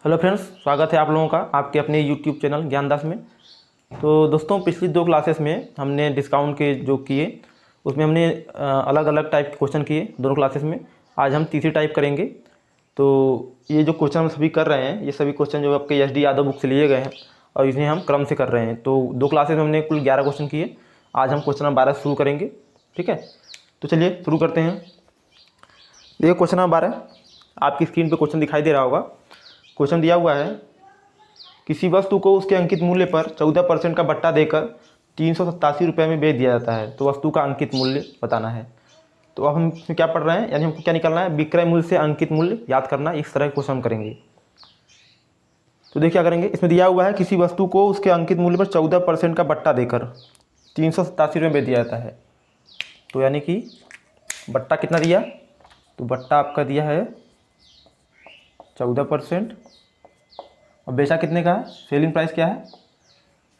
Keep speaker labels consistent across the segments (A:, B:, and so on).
A: Hello friends, स्वागत है आप लोगों का आपके अपने यूट्यूब चैनल ज्ञानदास में। तो दोस्तों, पिछली 2 क्लासेस में हमने डिस्काउंट के जो किए उसमें हमने अलग अलग टाइप के क्वेश्चन किए दोनों क्लासेस में। आज हम तीसरी टाइप करेंगे। तो ये जो क्वेश्चन हम सभी कर रहे हैं, ये सभी क्वेश्चन जो आपके एस डी यादव बुक से लिए गए हैं और इन्हें हम क्रम से कर रहे हैं। तो 2 क्लासेस में हमने कुल 11 क्वेश्चन किए। आज हम क्वेश्चन नंबर 12 शुरू करेंगे। ठीक है, तो चलिए शुरू करते हैं। देखिए क्वेश्चन नंबर 12 आपकी स्क्रीन पर क्वेश्चन दिखाई दे रहा होगा। क्वेश्चन दिया हुआ है, किसी वस्तु को उसके अंकित मूल्य पर 14% का बट्टा देकर 387 रुपये में बेच दिया जाता है, तो वस्तु का अंकित मूल्य बताना है। तो अब हम इसमें क्या पढ़ रहे हैं, यानी हमको क्या निकालना है, विक्रय मूल्य से अंकित मूल्य याद करना। इस तरह के क्वेश्चन हम करेंगे। तो देखिए क्या करेंगे, इसमें दिया हुआ है किसी वस्तु को उसके अंकित मूल्य पर 14% का बट्टा देकर 387 रुपये में बेच दिया जाता है। तो यानी कि बट्टा कितना दिया, तो बट्टा आपका दिया है 14% और बेचा कितने का है, सेलिंग प्राइस क्या है,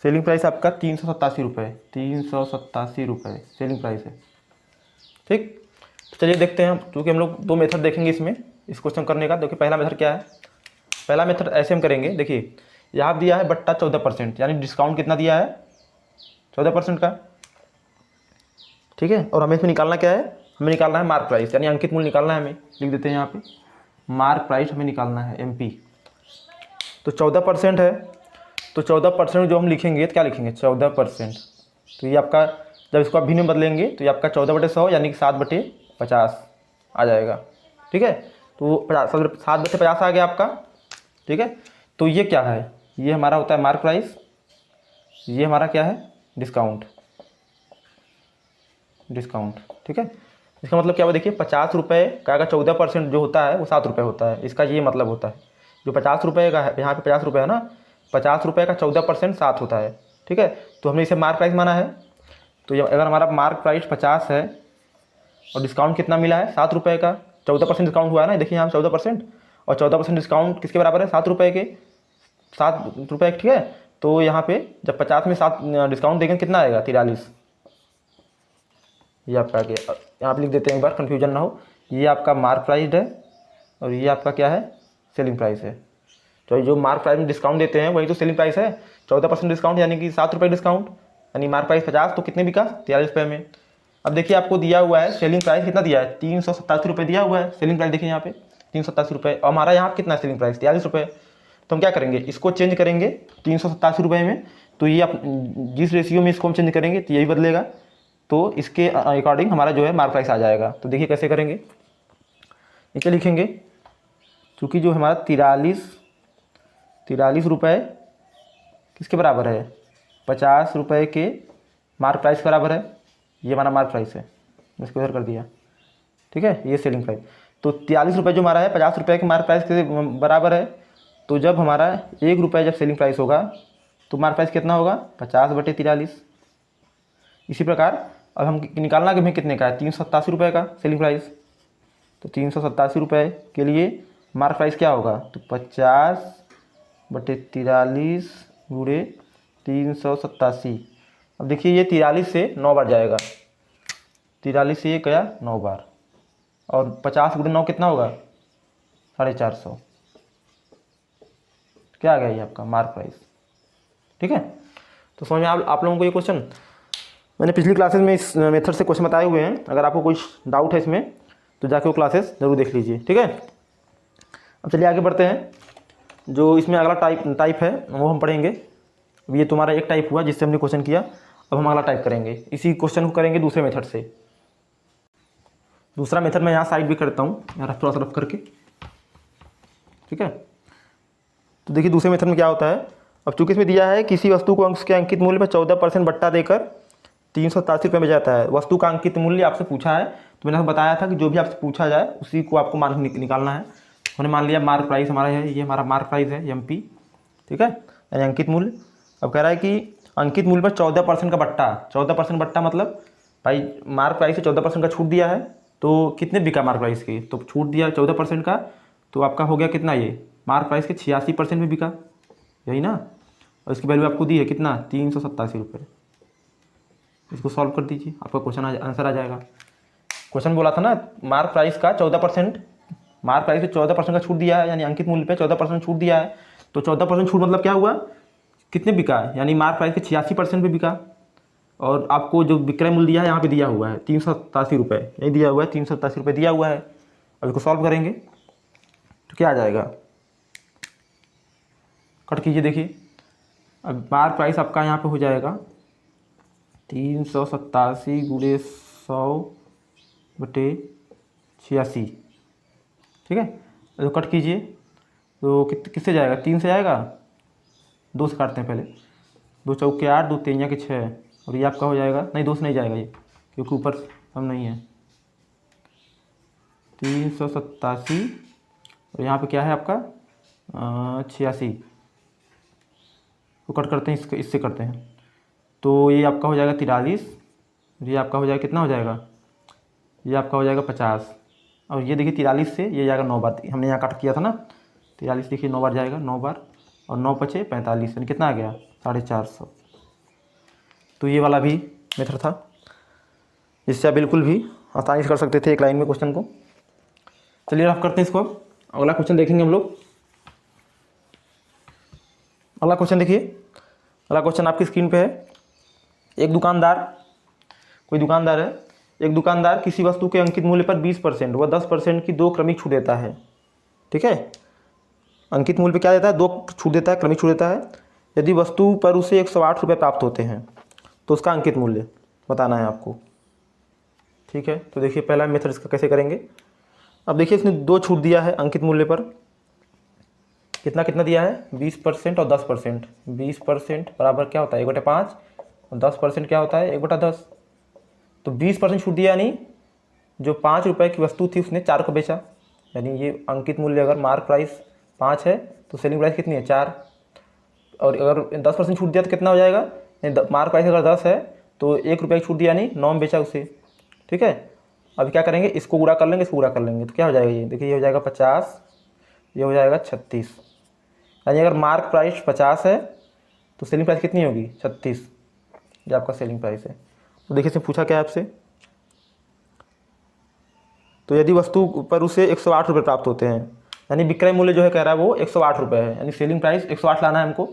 A: सेलिंग प्राइस आपका 387 रुपये, 387 रुपये सेलिंग प्राइस है। ठीक, तो चलिए देखते हैं। क्योंकि हम लोग 2 मेथड देखेंगे इसमें इस क्वेश्चन करने का। देखिए पहला मेथड क्या है, पहला मेथड ऐसे हम करेंगे। देखिए यहाँ दिया है बट्टा 14%, यानी डिस्काउंट कितना दिया है 14% का। ठीक है, और हमें इसमें निकालना क्या है, हमें निकालना है मार्क प्राइस, यानी अंकित मूल्य निकालना है। हमें लिख देते हैं यहाँ पे मार्क प्राइस हमें निकालना है MP। तो 14% है, तो 14% जो हम लिखेंगे तो क्या लिखेंगे 14%। तो ये आपका जब इसको आप भिन्न में बदलेंगे तो ये आपका 14/100 यानी कि 7/50 आ जाएगा। ठीक है, तो 7/50 आ गया आपका। ठीक है, तो ये क्या है, ये हमारा होता है मार्क प्राइस, ये हमारा क्या है डिस्काउंट। ठीक है, इसका मतलब क्या हुआ, देखिए 50 रुपये का 14% जो होता है वो 7 रुपये होता है। इसका ये मतलब होता है, जो 50 रुपये का है, यहाँ पे 50 रुपये है ना, 50 रुपये का 14% 7 होता है। ठीक है, तो हमने इसे मार्क प्राइस माना है। तो अगर हमारा मार्क प्राइस 50 है और डिस्काउंट कितना मिला है 7 रुपये का, 14% डिस्काउंट हुआ है ना, देखिए यहाँ 14% और 14% डिस्काउंट किसके बराबर है 7 रुपये के, 7 रुपये। ठीक है, तो यहाँ पे जब 50 में 7 डिस्काउंट देंगे कितना आएगा 43। ये आपका आगे यहाँ पे लिख देते हैं, एक बार कन्फ्यूजन ना हो। ये आपका मार्क प्राइस है और ये आपका क्या है सेलिंग प्राइस है। तो जो मार्क प्राइस में डिस्काउंट देते हैं वही तो सेलिंग प्राइस है। 14% डिस्काउंट यानी कि 7 रुपये डिस्काउंट, यानी मार्क प्राइस 50 तो कितने बिका 43 रुपये में। अब देखिए आपको दिया हुआ है सेलिंग प्राइस कितना दिया है 387 रुपये दिया हुआ है सेलिंग प्राइस। देखिए यहाँ पे 387 रुपये और हमारा यहाँ कितना है सेलिंग प्राइस 43 रुपये। तो हम क्या करेंगे, इसको चेंज करेंगे 387 रुपये में। तो ये आप जिस रेशियो में इसको हम चेंज करेंगे तो यही बदलेगा, तो इसके अकॉर्डिंग हमारा जो है मार्क प्राइस आ जाएगा। तो देखिए कैसे करेंगे, नीचे लिखेंगे चूँकि जो हमारा 43 रुपये किसके बराबर है 50 रुपये के मार्क प्राइस के बराबर है। ये हमारा मार्क प्राइस है, इसको इधर कर दिया। ठीक है, ये सेलिंग प्राइस। तो 43 रुपये जो हमारा है 50 रुपये के मार्क प्राइस के बराबर है। तो जब हमारा 1 रुपये जब सेलिंग प्राइस होगा तो मार्क प्राइस कितना होगा 50/43। इसी प्रकार अब हम निकालना कि हमें कितने का है 387 रुपये का सेलिंग प्राइस। तो 387 रुपये के लिए मार्क प्राइस क्या होगा, तो 50/43 गुणे 387। अब देखिए ये 43 से 9 बार जाएगा, 43 से ये गया 9 बार और 50 गुणे 9 कितना होगा 450। क्या आ गया ये आपका मार्क प्राइस। ठीक है, तो समझ में आप लोगों को ये क्वेश्चन। मैंने पिछली क्लासेस में इस मेथड से क्वेश्चन बताए हुए हैं। अगर आपको कुछ डाउट है इसमें तो जाके वो क्लासेस ज़रूर देख लीजिए। ठीक है, अब चलिए आगे बढ़ते हैं। जो इसमें अगला टाइप है वो हम पढ़ेंगे। अब ये तुम्हारा एक टाइप हुआ जिससे हमने क्वेश्चन किया। अब हम अगला टाइप करेंगे, इसी क्वेश्चन को करेंगे दूसरे मेथड से। दूसरा मेथड मैं यहाँ साइड भी करता हूँ, यहाँ थोड़ा सा रफ करके। ठीक है, तो देखिए दूसरे मेथड में क्या होता है। अब चूँकि इसमें दिया है किसी वस्तु को उसके अंकित मूल्य पर 14% बट्टा देकर 387 रुपये में जाता है। वस्तु का अंकित मूल्य आपसे पूछा है, तो मैंने आपको बताया था कि जो भी आपसे पूछा जाए उसी को आपको मान निकालना है। हमने मान लिया मार्क प्राइस हमारा है, ये हमारा मार्क प्राइस है MP। ठीक है, यानी अंकित मूल्य। अब कह रहा है कि अंकित मूल्य पर 14% का बट्टा, 14% बट्टा मतलब भाई मार्क प्राइस से 14% का छूट दिया है, तो कितने बिका मार्क प्राइस की, तो छूट दिया 14% का, तो आपका हो गया कितना, ये मार्क प्राइस के 86% में बिका, यही ना। और इसकी वैल्यू आपको दी है कितना 387 रुपये। इसको सॉल्व कर दीजिए, आपका क्वेश्चन आंसर आ जाएगा। क्वेश्चन बोला था ना मार्क प्राइस का 14% मार्क प्राइस पे 14% का छूट दिया है, यानी अंकित मूल्य पे 14% छूट दिया है। तो 14% छूट मतलब क्या हुआ, कितने बिका है, यानी मार्क प्राइस के 86% पे बिका। और आपको जो विक्रय मूल्य दिया है यहाँ पे दिया हुआ है 387 रुपये, यही दिया हुआ है 387 रुपये दिया हुआ है। अब इसको सॉल्व करेंगे तो क्या आ जाएगा, कट कीजिए देखिए। अब मार्क प्राइस आपका यहाँ पे हो जाएगा 387 गुणे 100/86, ठीक है। तो कट कीजिए तो किससे जाएगा, 3 से जाएगा, 2 से काटते हैं पहले, 2 चौके 8, 2 3 के 6, और ये आपका हो जाएगा, नहीं 2 से नहीं जाएगा ये, क्योंकि ऊपर कम नहीं है। 387 और यहाँ पे क्या है आपका 86, तो कट करते हैं, इससे करते हैं, तो ये आपका हो जाएगा 43, ये आपका हो जाएगा कितना हो जाएगा, ये आपका हो जाएगा 50, और ये देखिए 43 से ये जाएगा 9 बार, हमने यहाँ कट किया था ना, 43 देखिए 9 बार जाएगा, 9 बार, और 9 × 5 = 45, यानी कितना आ गया 450। तो ये वाला भी मेथड था, जिससे आप बिल्कुल भी आसानी से कर सकते थे एक लाइन में क्वेश्चन को। चलिए आप करते हैं इसको। अब अगला क्वेश्चन देखेंगे हम लोग। अगला क्वेश्चन देखिए, अगला क्वेश्चन आपकी स्क्रीन पे है। एक दुकानदार, कोई दुकानदार है, एक दुकानदार किसी वस्तु के अंकित मूल्य पर 20% व 10% की 2 क्रमिक छूट देता है, ठीक है। अंकित मूल्य पे क्या देता है, 2 छूट देता है, क्रमिक छूट देता है। यदि वस्तु पर उसे 108 रुपये प्राप्त होते हैं तो उसका अंकित मूल्य बताना है आपको, ठीक है। तो देखिए पहला मेथड इसका कैसे करेंगे। अब देखिए इसने 2 छूट दिया है अंकित मूल्य पर, कितना कितना दिया है 20% और 10%। 20% बराबर क्या होता है 1/5, और 10% क्या होता है 1/10। तो 20% छूट दिया, यानी जो 5 रुपये की वस्तु थी उसने 4 को बेचा, यानी ये अंकित मूल्य अगर मार्क प्राइस 5 है तो सेलिंग प्राइस कितनी है 4, और अगर 10% छूट दिया तो कितना हो जाएगा, मार्क प्राइस अगर 10 है तो 1 रुपये की छूट दिया, यानी 9 में बेचा उसे, ठीक है। अब क्या करेंगे, इसको गुणा कर लेंगे, इसको गुणा कर लेंगे, तो क्या हो जाएगा, ये देखिए ये हो जाएगा 50, ये हो जाएगा 36, यानी अगर मार्क प्राइस 50 है तो सेलिंग प्राइस कितनी होगी 36, ये आपका सेलिंग प्राइस है। तो देखिए इसमें पूछा क्या है आपसे, तो यदि वस्तु पर उसे 108 रुपये प्राप्त होते हैं, यानी विक्रय मूल्य जो है कह रहा है वो 108 रुपये है, यानी सेलिंग प्राइस 108 लाना है हमको।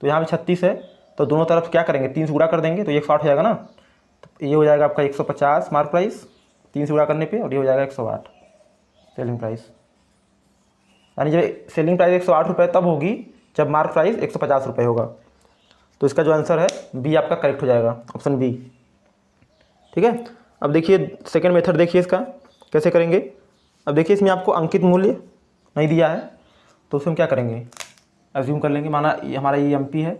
A: तो यहाँ पे 36 है, तो दोनों तरफ क्या करेंगे 3 से गुणा कर देंगे, तो 108 हो जाएगा ना। तो ये हो जाएगा आपका 150 मार्क प्राइस 3 से गुणा करने पे, और ये हो जाएगा 108 सेलिंग प्राइस। यानी जब सेलिंग प्राइस 108 रुपये तब होगी जब मार्क प्राइस 150 रुपये होगा। तो इसका जो आंसर है बी आपका करेक्ट हो जाएगा, ऑप्शन बी, ठीक है। अब देखिए सेकेंड मेथड देखिए इसका कैसे करेंगे। अब देखिए इसमें आपको अंकित मूल्य नहीं दिया है, तो उसमें हम क्या करेंगे, एज्यूम कर लेंगे, माना ये हमारा ये एमपी है,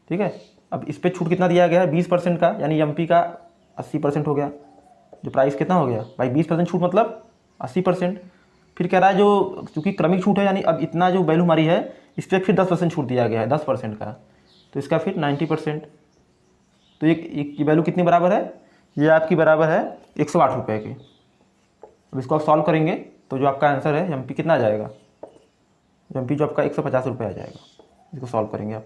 A: ठीक है। अब इस पर छूट कितना दिया गया है 20% का, यानी एमपी का 80% हो गया, जो प्राइस कितना हो गया भाई 20% छूट मतलब 80%। फिर कह रहा है जो चूँकि क्रमिक छूट है, यानी अब इतना जो वैल्यू हमारी है इस पर फिर 10% छूट दिया गया है 10% का, तो इसका फिर 90%। तो ये वैल्यू कितनी बराबर है, ये आपकी बराबर है 108 रुपये की। अब इसको आप सॉल्व करेंगे तो जो आपका आंसर है एमपी कितना आ जाएगा, एमपी जो आपका 150 रुपये आ जाएगा। इसको सॉल्व करेंगे आप,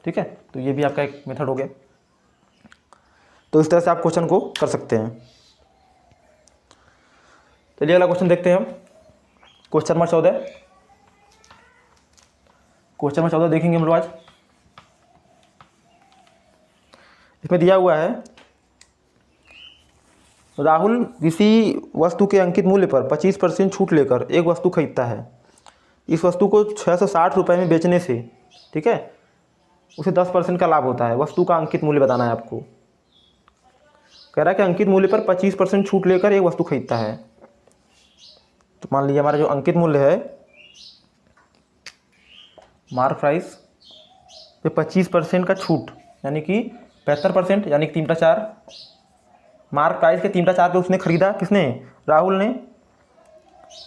A: ठीक है। तो ये भी आपका एक मेथड हो गया। तो इस तरह से आप क्वेश्चन को कर सकते हैं। चलिए अगला क्वेश्चन देखते हैं हम, क्वेश्चन नंबर 14। क्वेश्चन नंबर 14 देखेंगे हम लोग आज। इसमें दिया हुआ है राहुल किसी वस्तु के अंकित मूल्य पर 25% छूट लेकर एक वस्तु खरीदता है। इस वस्तु को 660 रुपये में बेचने से, ठीक है, उसे 10% का लाभ होता है। वस्तु का अंकित मूल्य बताना है आपको। कह रहा है कि अंकित मूल्य पर 25% छूट लेकर एक वस्तु खरीदता है। तो मान लीजिए हमारा जो अंकित मूल्य है मार्क प्राइस पे 25% का छूट, यानी कि 75%, यानी कि 3/4। मार्क प्राइस के 3/4 पे उसने खरीदा, किसने, राहुल ने,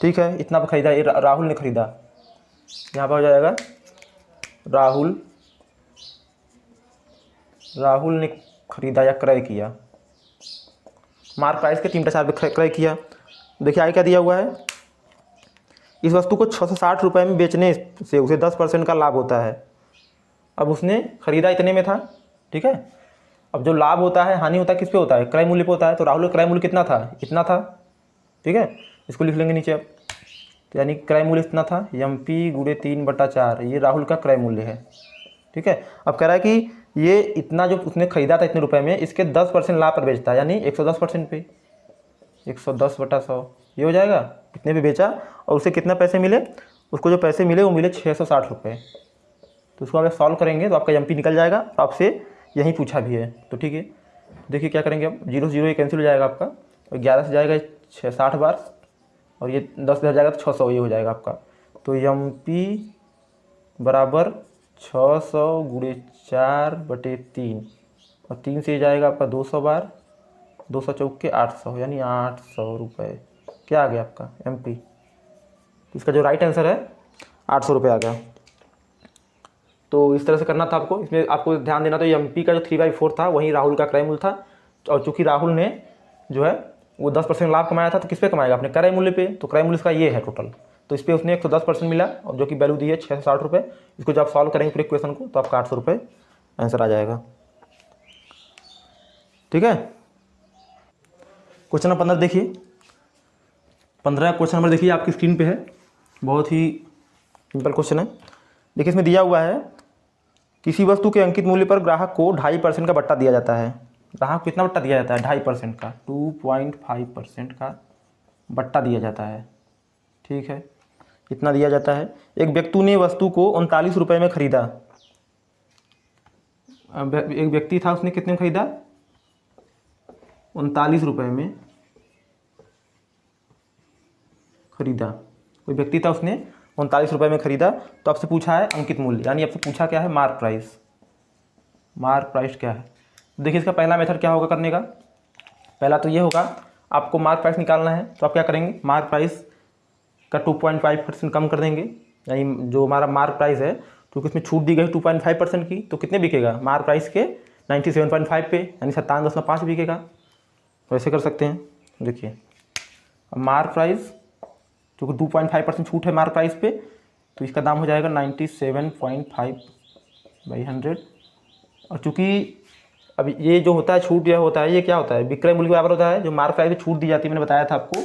A: ठीक है, इतना पे खरीदा, ये राहुल ने खरीदा। यहाँ पर हो जाएगा राहुल ने खरीदा या क्रय किया, मार्क प्राइस के 3/4 पे क्रय किया। देखिए आगे क्या दिया हुआ है, इस वस्तु को 660 रुपये में बेचने से उसे 10% का लाभ होता है। अब उसने खरीदा इतने में था, ठीक है। अब जो लाभ होता है, हानि होता है किस पे होता है, क्रय मूल्य पे होता है। तो राहुल का क्रय मूल्य कितना था, इतना था, ठीक है। इसको लिख लेंगे नीचे अब। तो यानी क्रय मूल्य इतना था, MP गुणे 3/4, ये राहुल का क्रय मूल्य है। ठीक है, अब कह रहा है कि ये इतना जो उसने खरीदा था इतने रुपए में, इसके 10% लाभ पर बेचता है, यानी 110% पे 110/100 ये हो जाएगा, कितने पे बेचा और उसे कितना पैसे मिले, उसको जो पैसे मिले वो मिले 660 रुपये। तो उसको अगर सॉल्व करेंगे तो आपका MP निकल जाएगा, तो आपसे यही पूछा भी है। तो ठीक है, देखिए क्या करेंगे, अब 0 से 0 ये कैंसिल हो जाएगा आपका, और 11 से जाएगा 60 बार, और ये 10 इधर जाएगा तो 600 ये हो जाएगा आपका। तो MP बराबर 600 गुणे 4/3, और 3 से जाएगा आपका 200 बार, 200 चौके 800, यानी 800 रुपये क्या आ गया आपका MP। तो इसका जो राइट आंसर है 800 रुपये आ गया। तो इस तरह से करना था आपको। इसमें आपको ध्यान देना, तो MP का जो 3/4 था वही राहुल का क्रय मूल्य था, और चूंकि राहुल ने जो है वो 10% लाभ कमाया था, तो किस पे कमाएगा, अपने क्रय मूल्य पे, तो क्रय मूल्य इसका ये है टोटल। तो इस पर उसने 110% मिला, और जो कि वैल्यू दी है 660 रुपये। इसको जब आप सॉल्व करेंगे पूरे क्वेश्चन को तो आपका 800 रुपये आंसर आ जाएगा। ठीक है, क्वेश्चन नंबर 15 देखिए। 15 क्वेश्चन नंबर देखिए आपकी स्क्रीन पे है, बहुत ही सिंपल क्वेश्चन है। देखिए इसमें दिया हुआ है, किसी वस्तु के अंकित मूल्य पर ग्राहक को 2.5% का बट्टा दिया जाता है। ग्राहक को कितना बट्टा दिया जाता है, 2.5% का, 2.5% का बट्टा दिया जाता है। ठीक है, इतना दिया जाता है। एक व्यक्ति ने वस्तु को 39 रुपये में खरीदा। एक व्यक्ति था, उसने कितने में खरीदा, 39 रुपये में खरीदा। कोई व्यक्ति था, उसने 39 रुपये में खरीदा। तो आपसे पूछा है अंकित मूल्य, यानी आपसे पूछा क्या है, मार्क प्राइस। मार्क प्राइस क्या है, देखिए इसका पहला मेथड क्या होगा करने का। पहला तो ये होगा, आपको मार्क प्राइस निकालना है, तो आप क्या करेंगे, मार्क प्राइस का 2.5% कम कर देंगे, यानी जो हमारा मार्क प्राइस है, क्योंकि इसमें छूट दी गई 2.5% की, तो कितने बिकेगा, मार्क प्राइस के 97.5 पे, यानी 57.5 बिकेगा। वैसे कर सकते हैं। देखिए अब मार्क प्राइस, क्योंकि 2.5% छूट है मार्क प्राइस पे, तो इसका दाम हो जाएगा 97.5/100। और चूँकि अब ये जो होता है छूट, यह होता है, ये क्या होता है, विक्रय मूल्य के बराबर होता है। जो मार्क प्राइस पे छूट दी जाती है, मैंने बताया था आपको,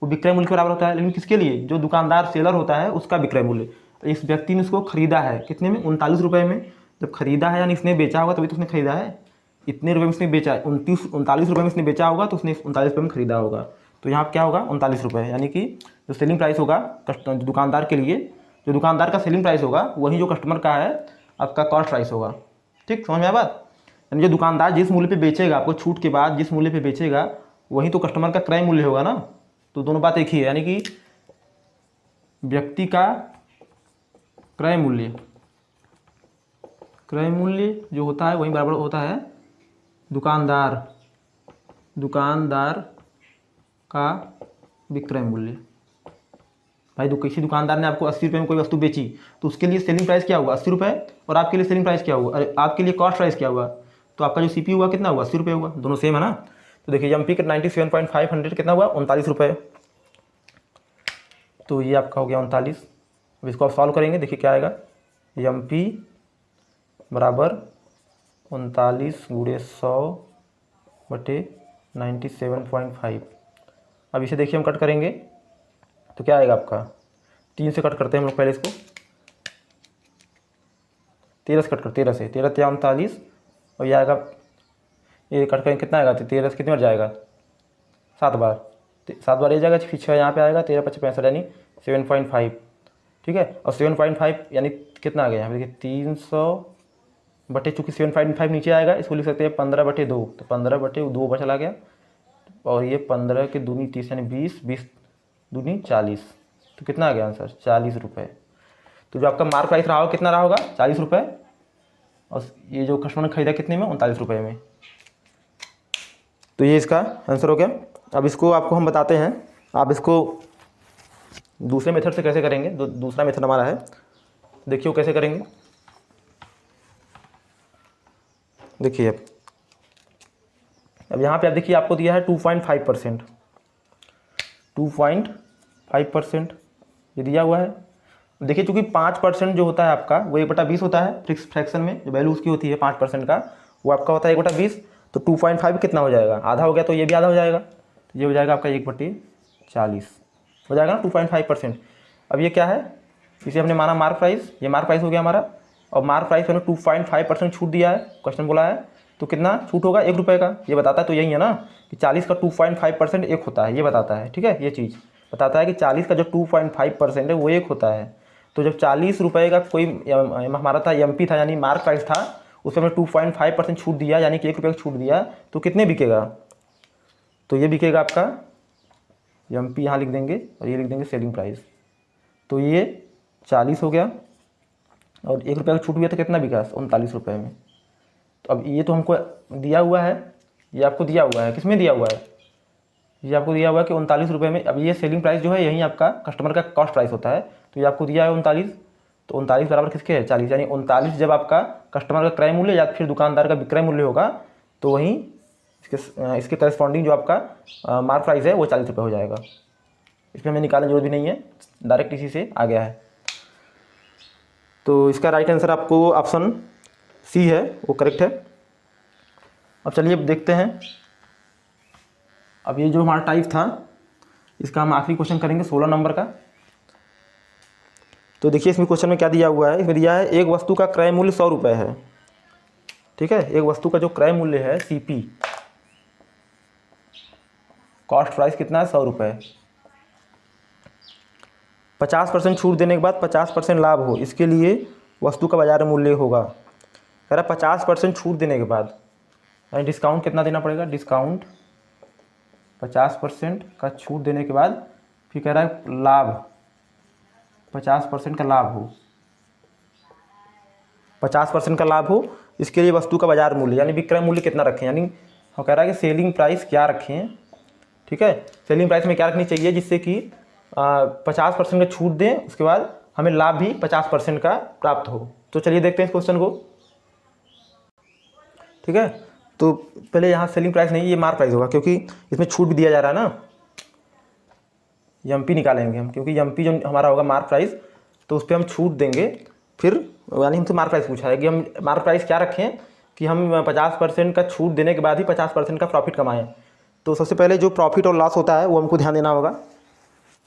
A: वो विक्रय मूल्य के बराबर होता है। लेकिन किसके लिए, जो दुकानदार सेलर होता है उसका विक्रय मूल्य। तो इस व्यक्ति ने उसको खरीदा है कितने में, 39 रुपये में। जब खरीदा है यानी इसने बेचा होगा, तभी तो उसने खरीदा है। इतने रुपये में उसने बेचा है, 39 रुपये में इसने बेचा होगा, तो उसने 39 रुपये में खरीदा होगा। तो यहाँ क्या होगा, 39 रुपये, यानी कि जो सेलिंग प्राइस होगा दुकानदार के लिए, जो दुकानदार का सेलिंग प्राइस होगा वही जो कस्टमर का है आपका कॉस्ट प्राइस होगा। ठीक, समझ में आया बात। यानी जो दुकानदार जिस मूल्य पे बेचेगा, आपको छूट के बाद जिस मूल्य पे बेचेगा, वही तो कस्टमर का क्रय मूल्य होगा ना। तो दोनों बात एक ही है, यानी कि व्यक्ति का क्रय मूल्य, क्रय मूल्य जो होता है वही बराबर होता है दुकानदार का विक्रय मूल्य। भाई किसी दुकानदार ने आपको 80 रुपये में कोई वस्तु बेची, तो उसके लिए सेलिंग प्राइस क्या हुआ, 80 रुपये, और आपके लिए सेलिंग प्राइस क्या हुआ, अरे आपके लिए कॉस्ट प्राइस क्या हुआ, तो आपका जो CP हुआ कितना हुआ, 80 रुपये हुआ, दोनों सेम है ना। तो देखिए MP का 97.5 कितना हुआ, 39 रुपये। तो ये आपका हो गया 39। अब इसको आप सॉल्व करेंगे, देखिए क्या आएगा, MP बराबर 39 गुणे 100/97.5। अब इसे देखिए हम कट करेंगे तो क्या आएगा आपका, 3 से कट करते हैं हम लोग पहले इसको, 13 से कट कर, 13 से 13 39, और ये आएगा, ये कट करेंगे कितना आएगा, 13 से कितनी बार जाएगा, 7 बार, 7 बार ये जाएगा, फिर 6 यहाँ पे आएगा, 13 × 5 65, यानी 7.5। ठीक है, और 7.5 यानी कितना आ गया यहाँ पे, देखिए 300 चूँकि 7.5 नीचे आएगा, इसको लिख सकते हैं 15/2, तो 15/2 ऊपर चला गया, और ये 15 के दूनी 30, यानी 20, 20 दूनी 40, तो कितना आ गया आंसर, 40 रुपये। तो जो आपका मार्क प्राइस रहा होगा कितना रहा होगा, 40 रुपये, और ये जो कस्टमर ने खरीदा कितने में, 39 रुपये में। तो ये इसका आंसर हो गया। अब इसको आपको हम बताते हैं, आप इसको दूसरे मेथड से कैसे करेंगे। दूसरा मेथड हमारा है, देखिए वो कैसे करेंगे। देखिए अब यहाँ पे आप देखिए, आपको दिया है 2.5%, 2.5% ये दिया हुआ है। देखिए चूँकि 5% जो होता है आपका वो 1/20 होता है, फिक्स फ्रैक्शन में जो वैल्यू उसकी होती है 5% का, वो आपका होता है 1/20। तो 2.5 कितना हो जाएगा, आधा हो गया, तो ये भी आधा हो जाएगा, तो ये हो जाएगा आपका 1/40 हो जाएगा ना, 2.5%। अब ये क्या है, इसे हमने माना मार्क प्राइस, ये मार्क प्राइस हो गया हमारा। और मार्क प्राइस मैंने 2.5% छूट दिया है, क्वेश्चन बोला है, तो कितना छूट होगा, 1 रुपये का। ये बताता है तो यही है ना कि 40 का 2.5% 1 होता है, ये बताता है। ठीक है, ये चीज़ बताता है कि 40 का जो 2.5% है वो 1 होता है। तो जब 40 रुपये का कोई हमारा था एमपी था, यानी मार्क प्राइस था, उस पर हमने 2.5% छूट दिया, यानी कि 1 रुपये का छूट दिया, तो कितने बिकेगा, तो ये बिकेगा आपका एमपी, यहाँ लिख देंगे और ये लिख देंगे सेलिंग प्राइस। तो ये 40 हो गया और 1 रुपये का छूट हुआ तो कितना बिका, 39 रुपये में। तो अब ये तो हमको दिया हुआ है, ये आपको दिया हुआ है, किसमें दिया हुआ है, ये आपको दिया हुआ है कि 39 रुपये में। अब ये सेलिंग प्राइस जो है यही आपका कस्टमर का कॉस्ट प्राइस होता है, तो ये आपको दिया है 39, तो 39 बराबर किसके है, 40, यानी 39 जब आपका कस्टमर का क्रय मूल्य या फिर दुकानदार का विक्रय मूल्य होगा, तो वहीं इसके करस्पॉन्डिंग जो आपका मार्क प्राइस है वो 40 रुपये हो जाएगा। इसमें हमें निकालने की जरूरत भी नहीं है, डायरेक्ट इसी से आ गया है। तो इसका राइट आंसर आपको ऑप्शन सी है, वो करेक्ट है। अब चलिए अब देखते हैं, अब ये जो हमारा टाइप था इसका हम आखिरी क्वेश्चन करेंगे 16 नंबर का। तो देखिए इसमें क्वेश्चन में क्या दिया हुआ है, इसमें दिया है एक वस्तु का क्रय मूल्य 100 रुपये है। ठीक है, एक वस्तु का जो क्रय मूल्य है सीपी, कॉस्ट प्राइस कितना है, 100 रुपये। 50% छूट देने के बाद 50% लाभ हो, इसके लिए वस्तु का बाजार मूल्य होगा। कह रहा 50% छूट देने के बाद, यानी डिस्काउंट कितना देना पड़ेगा, डिस्काउंट 50% का छूट देने के बाद, फिर कह रहा है लाभ 50% का लाभ हो, 50% का लाभ हो, इसके लिए वस्तु का बाजार मूल्य यानी विक्रय मूल्य कितना रखें, यानी हम कह रहा है कि सेलिंग प्राइस क्या रखें। ठीक है, सेलिंग प्राइस में क्या रखनी चाहिए जिससे कि 50% का छूट दें, उसके बाद हमें लाभ भी 50% का प्राप्त हो। तो चलिए देखते हैं इस क्वेश्चन को। ठीक है, तो पहले यहाँ सेलिंग प्राइस नहीं, ये मार्क प्राइस होगा, क्योंकि इसमें छूट भी दिया जा रहा है ना। एमपी निकालेंगे हम, क्योंकि एमपी जो हमारा होगा मार्क प्राइस, तो उस पर हम छूट देंगे। फिर यानी हमसे मार्क प्राइस पूछा है कि हम मार्क प्राइस क्या रखें कि हम 50% का छूट देने के बाद ही 50% का प्रॉफिट कमाएं। तो सबसे पहले जो प्रॉफिट और लॉस होता है वो हमको ध्यान देना होगा।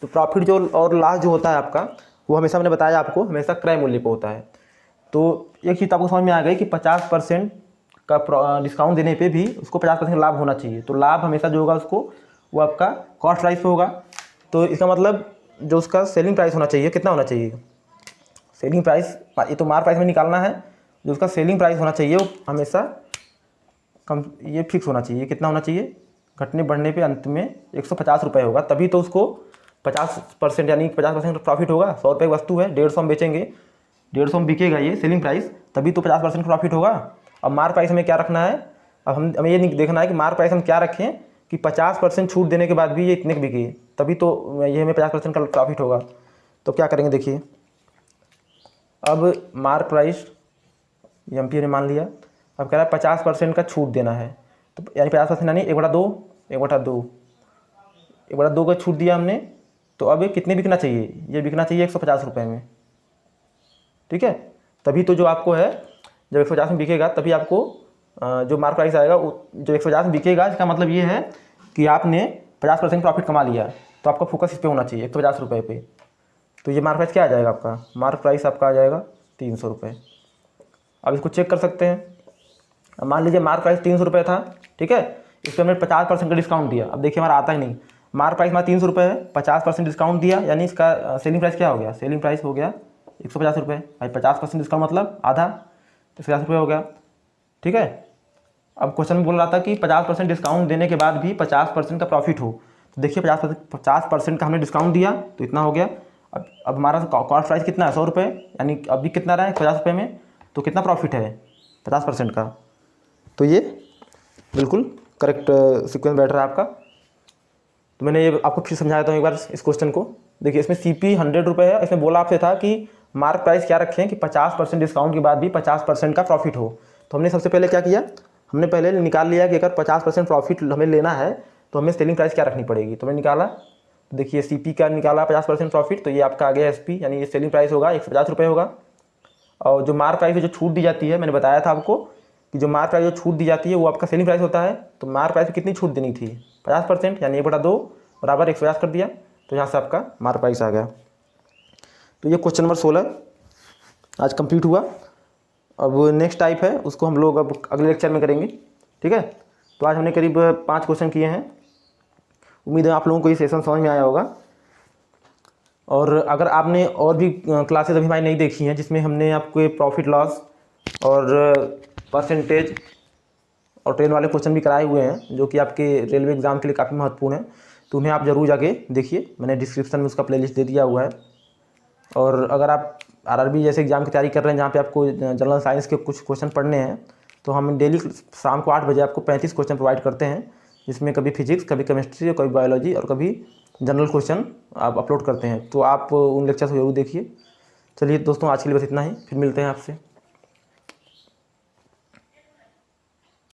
A: तो प्रॉफिट जो और लॉस जो होता है आपका, वो हमेशा मैंने बताया आपको हमेशा क्रय मूल्य पर होता है। तो एक चीज़ आपको समझ में आ गई कि 50% का डिस्काउंट देने पे भी उसको 50% लाभ होना चाहिए। तो लाभ हमेशा जो होगा उसको वो आपका कॉस्ट प्राइस पे होगा। तो इसका मतलब जो उसका सेलिंग प्राइस होना चाहिए कितना होना चाहिए, सेलिंग प्राइस, ये तो मार्क प्राइस में निकालना है, जो उसका सेलिंग प्राइस होना चाहिए वो हमेशा कम, ये फिक्स होना चाहिए, कितना होना चाहिए, घटने बढ़ने पे अंत में 150 रुपये होगा, तभी तो उसको 50% यानी 50% प्रॉफिट होगा। 100 रुपये की वस्तु है, 150 में बेचेंगे, 150 में बिकेगा ये सेलिंग प्राइस, तभी तो 50% प्रॉफिट होगा। अब मार्क प्राइस में क्या रखना है, अब हमें ये नहीं देखना है कि मार्क प्राइस हम क्या रखें कि 50% छूट देने के बाद भी ये इतने के बिके, तभी तो ये हमें 50% का प्रॉफिट होगा। तो क्या करेंगे देखिए, अब मार्क प्राइस एमपी ने मान लिया, अब कह रहा है 50% का छूट देना है, तो यानी 50% यानी 1/2, 1/2, 1/2 का छूट दिया हमने। तो अब कितने बिकना चाहिए, ये बिकना चाहिए 150 रुपये में। ठीक है, तभी तो जो आपको है जब 150 में बिकेगा तभी आपको जो मार्क प्राइस आएगा जो 150 में बिकेगा, इसका मतलब ये है कि आपने 50% प्रॉफिट कमा लिया। तो आपका फोकस इस पर होना चाहिए 150 रुपये पे। तो ये मार्क प्राइस क्या आ जाएगा, आपका मार्क प्राइस आपका आ जाएगा 300 रुपये। अब इसको चेक कर सकते हैं। अब मान लीजिए मार्क प्राइस 300 रुपये था, ठीक है, इस पर हमने 50% का डिस्काउंट दिया। अब देखिए हमारा आता ही नहीं, मार्क प्राइस हमारा 300 रुपये है, 50% डिस्काउंट दिया, यानी इसका सेलिंग प्राइस क्या हो गया, सेलिंग प्राइस हो गया 150 रुपये। भाई 50% डिस्काउंट मतलब आधा, तो 50 रुपये हो गया। ठीक है, अब क्वेश्चन में बोल रहा था कि 50% डिस्काउंट देने के बाद भी 50% का प्रॉफिट हो। तो देखिए 50% का हमने डिस्काउंट दिया तो इतना हो गया। अब हमारा कॉस्ट प्राइस कितना है, 100 रुपये, यानी अभी कितना रहा है 50 रुपये में, तो कितना प्रॉफिट है 50% का। तो ये बिल्कुल करेक्ट सीक्वेंस बैठ रहा है आपका। तो मैंने ये आपको फिर समझाया था एक बार इस क्वेश्चन को। देखिए इसमें सीपी 100 रुपये है, इसमें बोला आपसे था कि मार्क प्राइस क्या रखें कि 50% डिस्काउंट के बाद भी 50% का प्रॉफिट हो। तो हमने सबसे पहले क्या किया, हमने पहले निकाल लिया कि अगर 50% प्रॉफिट हमें लेना है तो हमें सेलिंग प्राइस क्या रखनी पड़ेगी। तो मैंने निकाला, देखिए सीपी का निकाला 50% प्रॉफिट, तो ये आपका आ गया एसपी, यानी ये सेलिंग प्राइस होगा 150 रुपये होगा। और जो मार्क प्राइस जो छूट दी जाती है, मैंने बताया था आपको कि जो मार्क प्राइस जो छूट दी जाती है वो आपका सेलिंग प्राइस होता है। तो मार्क प्राइस में कितनी छूट देनी थी, 50%, यानी 1/2 बराबर 150 कर दिया, तो यहाँ से आपका मार्क प्राइस आ गया। तो ये क्वेश्चन नंबर 16 आज कंप्लीट हुआ। अब नेक्स्ट टाइप है उसको हम लोग अब अगले लेक्चर में करेंगे, ठीक है। तो आज हमने करीब 5 क्वेश्चन किए हैं। उम्मीद है आप लोगों को ये सेशन समझ में आया होगा। और अगर आपने और भी क्लासेस अभी हमारी नहीं देखी हैं जिसमें हमने आपको प्रॉफिट लॉस और परसेंटेज और ट्रेन वाले क्वेश्चन भी कराए हुए हैं जो कि आपके रेलवे एग्ज़ाम के लिए काफ़ी महत्वपूर्ण है, तो उन्हें आप ज़रूर जाके देखिए। मैंने डिस्क्रिप्शन में उसका प्लेलिस्ट दे दिया हुआ है। और अगर आप आरआरबी जैसे एग्ज़ाम की तैयारी कर रहे हैं जहाँ पे आपको जनरल साइंस के कुछ क्वेश्चन पढ़ने हैं, तो हम डेली शाम को 8 बजे आपको 35 क्वेश्चन प्रोवाइड करते हैं, जिसमें कभी फिजिक्स, कभी केमिस्ट्री, कभी बायोलॉजी और कभी जनरल क्वेश्चन आप अपलोड करते हैं। तो आप उन लेक्चर को जरूर देखिए। चलिए दोस्तों, आज के लिए बस इतना ही, फिर मिलते हैं आपसे।